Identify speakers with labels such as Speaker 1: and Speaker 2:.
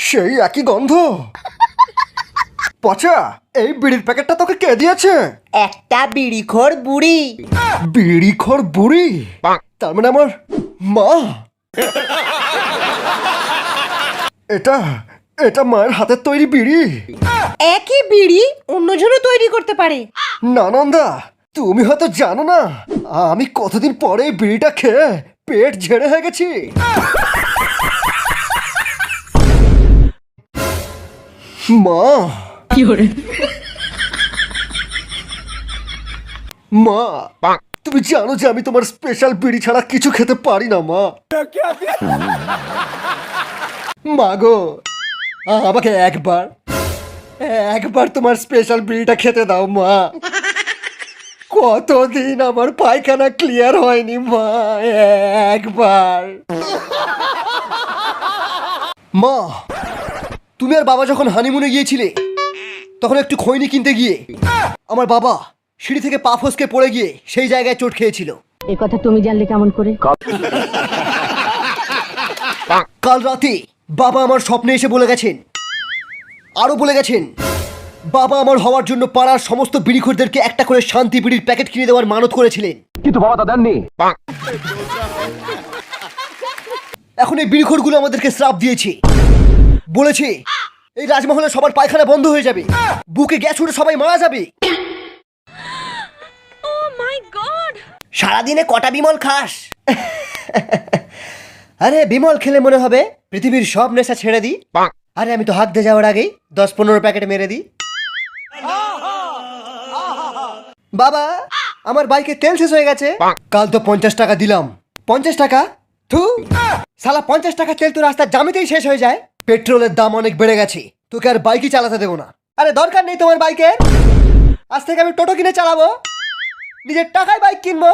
Speaker 1: সেই একই গন্ধ। পচা, এই বিড়ির প্যাকেটটা তোকে কে দিয়েছে?
Speaker 2: একটা বিড়িখোর বুড়ি।
Speaker 1: বিড়িখোর বুড়ি? তার মানে আমার মা। এটা এটা মায়ের হাতের তৈরি বিড়ি।
Speaker 2: একই বিড়ি অন্যজনও তৈরি করতে পারে।
Speaker 1: নানন্দা, তুমি হয়তো জানো না আমি কতদিন পরে এই বিড়িটা খেয়ে পেট ঝেড়ে হয়ে গেছি। মা, মা, তুমি জানো যে আমি তোমার স্পেশাল বিড়ি ছাড়া কিছু খেতে পারি না মা। মা গো, আমাকে একবার একবার তোমার স্পেশাল বিড়িটা খেতে দাও মা। কতদিন আমার পায়খানা ক্লিয়ার হয়নি মা, একবার। মা, তুমি আর বাবা যখন হানিমুনে গিয়েছিলে তখন একটু খৈনি কিনতে গিয়ে আমার বাবা সিঁড়ি থেকে পা ফসকে পড়ে গিয়ে সেই জায়গায় চোট খেয়েছিল।
Speaker 3: এ কথা তুমি জানলে কেমন করে?
Speaker 1: কাল রাতে বাবা আমার স্বপ্নে এসে বলে গেছেন, আরো বলে গেছেন বাবা আমার হওয়ার জন্য পাড়ার সমস্ত বিড়িখোরদেরকে একটা করে শান্তি বিড়ির প্যাকেট কিনে দেওয়ার মানত করেছিলেন, কিন্তু বাবা তা দেননি। এখন এই বিড়িখোরগুলো আমাদেরকে শ্রাপ দিয়েছে, বলেছে এই রাজমহলে সবার পায়খানা বন্ধ হয়ে যাবে, বুকে গ্যাস উঠে সবাই মারা যাবে। সারাদিনে কটা বিমল খাস? আরে বিমল খেলে মনে হবে পৃথিবীর সব নেশা ছেড়ে দিই। আরে আমি তো হাত দিয়ে যাওয়ার আগেই 10-15 প্যাকেট মেরে দিই। বাবা, আমার বাইকে তেল শেষ হয়ে গেছে। কাল তো 50 টাকা দিলাম। 50 টাকা? থু, শালা 50 টাকা তেল তো রাস্তার জামিতেই শেষ হয়ে যায়। পেট্রোলের দাম অনেক বেড়ে গেছে, তোকে আর বাইকই চালাতে দেবো না। আরে দরকার নেই তোমার বাইকের, আজ থেকে আমি টোটো কিনে চালাবো, নিজের টাকায় বাইক কিনবো।